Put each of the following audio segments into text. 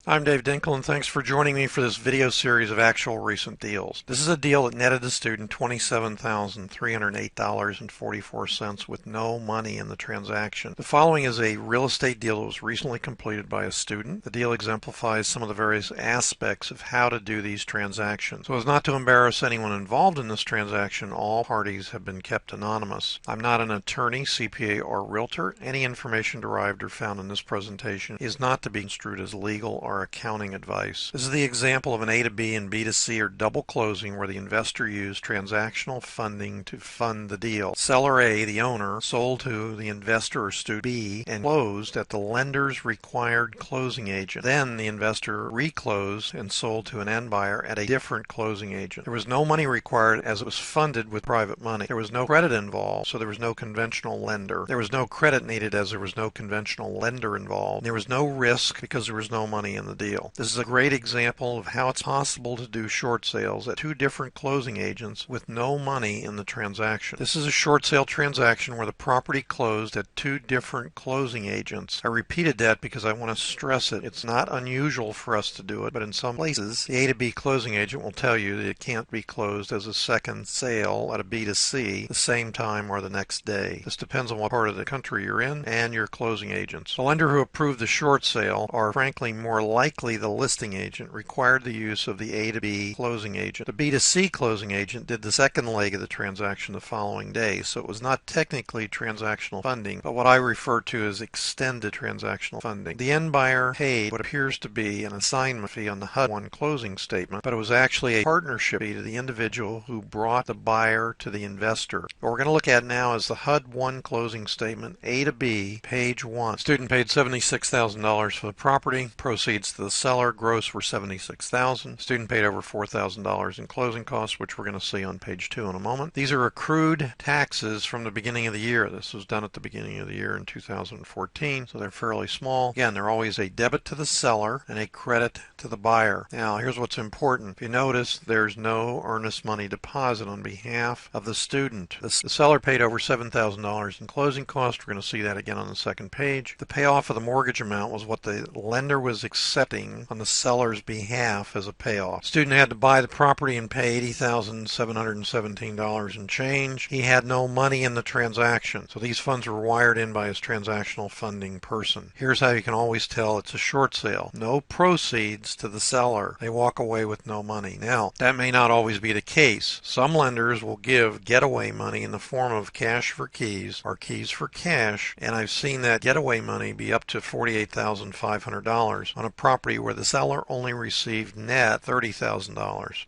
I'm Dave Dinkle, and thanks for joining me for this video series of actual recent deals. This is a deal that netted the student $27,308.44 with no money in the transaction. The following is a real estate deal that was recently completed by a student. The deal exemplifies some of the various aspects of how to do these transactions. So as not to embarrass anyone involved in this transaction, all parties have been kept anonymous. I'm not an attorney, CPA, or realtor. Any information derived or found in this presentation is not to be construed as legal or accounting advice. This is the example of an A to B and B to C or double closing where the investor used transactional funding to fund the deal. Seller A, the owner, sold to the investor or student B and closed at the lender's required closing agent. Then the investor reclosed and sold to an end buyer at a different closing agent. There was no money required as it was funded with private money. There was no credit involved, so there was no conventional lender. There was no credit needed as there was no conventional lender involved. There was no risk because there was no money in the deal. This is a great example of how it's possible to do short sales at two different closing agents with no money in the transaction. This is a short sale transaction where the property closed at two different closing agents. I repeated that because I want to stress it. It's not unusual for us to do it, but in some places the A to B closing agent will tell you that it can't be closed as a second sale at a B to C the same time or the next day. This depends on what part of the country you're in and your closing agents. The lender who approved the short sale, or frankly more likely the listing agent, required the use of the A to B closing agent. The B to C closing agent did the second leg of the transaction the following day, so it was not technically transactional funding, but what I refer to as extended transactional funding. The end buyer paid what appears to be an assignment fee on the HUD-1 closing statement, but it was actually a partnership fee to the individual who brought the buyer to the investor. What we're going to look at now is the HUD-1 closing statement, A to B, page 1. Student paid $76,000 for the property. Proceeds to the seller, gross were $76,000. Student paid over $4,000 in closing costs, which we're going to see on page 2 in a moment. These are accrued taxes from the beginning of the year. This was done at the beginning of the year in 2014, so they're fairly small. Again, they're always a debit to the seller and a credit to the buyer. Now, here's what's important. If you notice, there's no earnest money deposit on behalf of the student. The seller paid over $7,000 in closing costs. We're going to see that again on the second page. The payoff of the mortgage amount was what the lender was accepting on the seller's behalf as a payoff. Student had to buy the property and pay $80,717 and change. He had no money in the transaction, so these funds were wired in by his transactional funding person. Here's how you can always tell it's a short sale. No proceeds to the seller. They walk away with no money. Now, that may not always be the case. Some lenders will give getaway money in the form of cash for keys or keys for cash, and I've seen that getaway money be up to $48,500 on a property where the seller only received net $30,000. In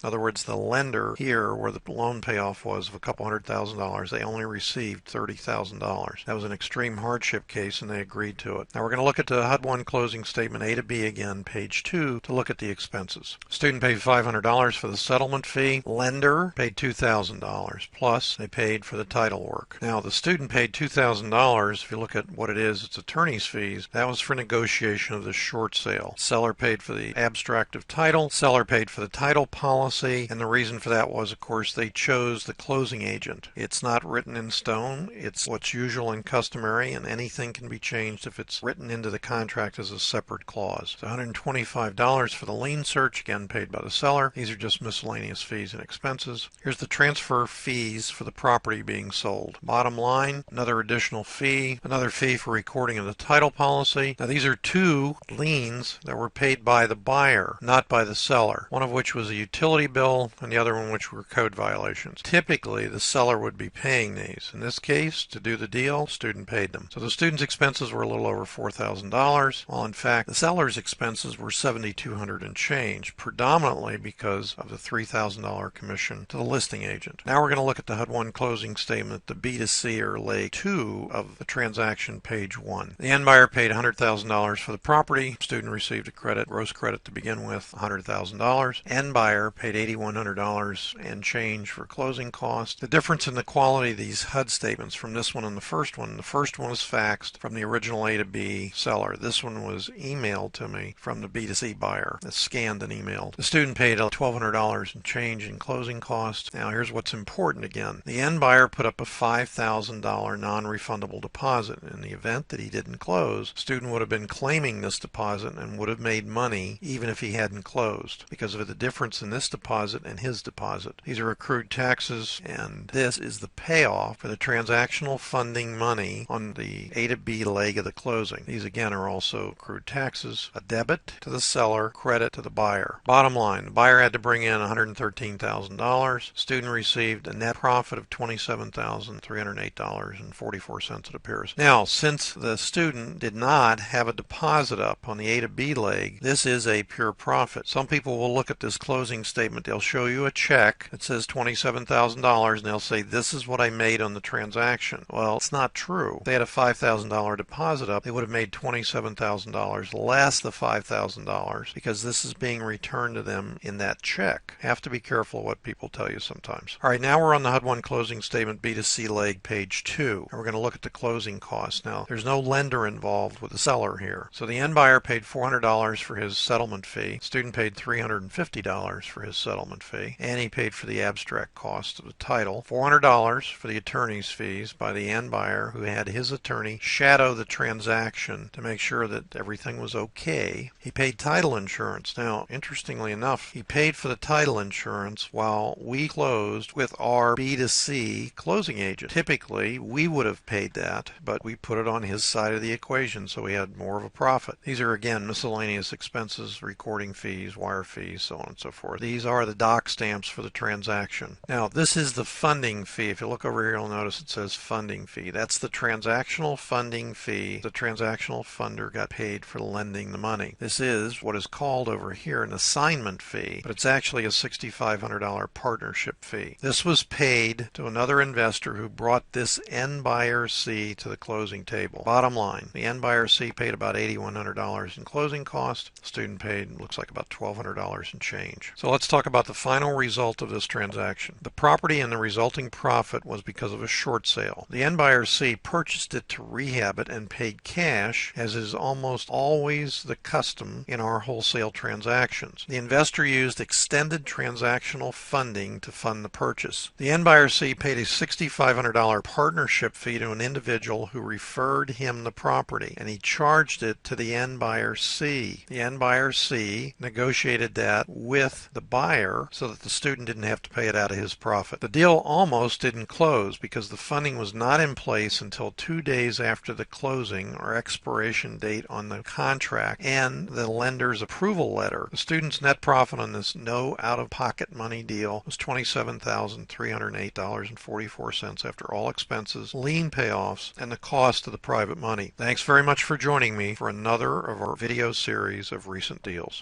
other words, the lender here, where the loan payoff was of a couple $100,000, they only received $30,000. That was an extreme hardship case, and they agreed to it. Now we're going to look at the HUD-1 closing statement, A to B again, page 2, to look at the expenses. Student paid $500 for the settlement fee. Lender paid $2,000, plus they paid for the title work. Now the student paid $2,000. If you look at what it is, it's attorney's fees. That was for negotiation of the short sale. Seller paid for the abstract of title. Seller paid for the title policy, and the reason for that was, of course, they chose the closing agent. It's not written in stone. It's what's usual and customary, and anything can be changed if it's written into the contract as a separate clause. It's $125 for the lien search, again paid by the seller. These are just miscellaneous fees and expenses. Here's the transfer fees for the property being sold. Bottom line, another additional fee, another fee for recording of the title policy. Now these are two liens that were paid by the buyer, not by the seller, one of which was a utility bill and the other one which were code violations. Typically the seller would be paying these. In this case, to do the deal, the student paid them. So the student's expenses were a little over $4,000, while in fact the seller's expenses were $7,200 and change, predominantly because of the $3,000 commission to the listing agent. Now we're going to look at the HUD-1 closing statement, the B to C or leg 2 of the transaction, page 1. The end buyer paid $100,000 for the property. Student received a credit, gross credit to begin with, $100,000. End buyer paid $8,100 and change for closing costs. The difference in the quality of these HUD statements from this one and the first one was faxed from the original A to B seller. This one was emailed to me from the B to C buyer. It's scanned and emailed. The student paid $1,200 and change in closing costs. Now here's what's important again. The end buyer put up a $5,000 non-refundable deposit. In the event that he didn't close, student would have been claiming this deposit and would have made money even if he hadn't closed because of the difference in this deposit and his deposit. These are accrued taxes, and this is the payoff for the transactional funding money on the A to B leg of the closing. These again are also accrued taxes, a debit to the seller, credit to the buyer. Bottom line, the buyer had to bring in $113,000. Student received a net profit of $27,308.44, it appears. Now, since the student did not have a deposit up on the A to B leg, this is a pure profit. Some people will look at this closing statement. They'll show you a check that says $27,000 and they'll say, this is what I made on the transaction. Well, it's not true. If they had a $5,000 deposit up, they would have made $27,000 less the $5,000 because this is being returned to them in that check. Have to be careful what people tell you sometimes. All right, now we're on the HUD-1 closing statement B to C leg, page 2. And we're going to look at the closing costs. Now, there's no lender involved with the seller here. So the end buyer paid $400 for his settlement fee. Student paid $350 for his settlement fee. And he paid for the abstract cost of the title. $400 for the attorney's fees by the end buyer who had his attorney shadow the transaction to make sure that everything was okay. He paid title insurance. Now, interestingly enough, he paid for the title insurance while we closed with our B to C closing agent. Typically, we would have paid that, but we put it on his side of the equation so we had more of a profit. These are, again, miscellaneous expenses, recording fees, wire fees, so on and so forth. These are the doc stamps for the transaction. Now, this is the funding fee. If you look over here, you'll notice it says funding fee. That's the transactional funding fee. The transactional funder got paid for lending the money. This is what is called over here an assignment fee, but it's actually a $6,500 partnership fee. This was paid to another investor who brought this end buyer C to the closing table. Bottom line, the end buyer C paid about $8,100 in closing cost. The student paid, looks like about $1,200 in change. So let's talk about the final result of this transaction. The property and the resulting profit was because of a short sale. The end buyer C purchased it to rehab it and paid cash, as is almost always the custom in our wholesale transactions. The investor used extended transactional funding to fund the purchase. The end buyer C paid a $6,500 partnership fee to an individual who referred him the property, and he charged it to the end buyer C. The end buyer C negotiated that with the buyer so that the student didn't have to pay it out of his profit. The deal almost didn't close because the funding was not in place until 2 days after the closing or expiration date on the contract and the lender's approval letter. The student's net profit on this no out-of-pocket money deal was $27,308.44 after all expenses, lien payoffs, and the cost of the private money. Thanks very much for joining me for another of our video series of recent deals.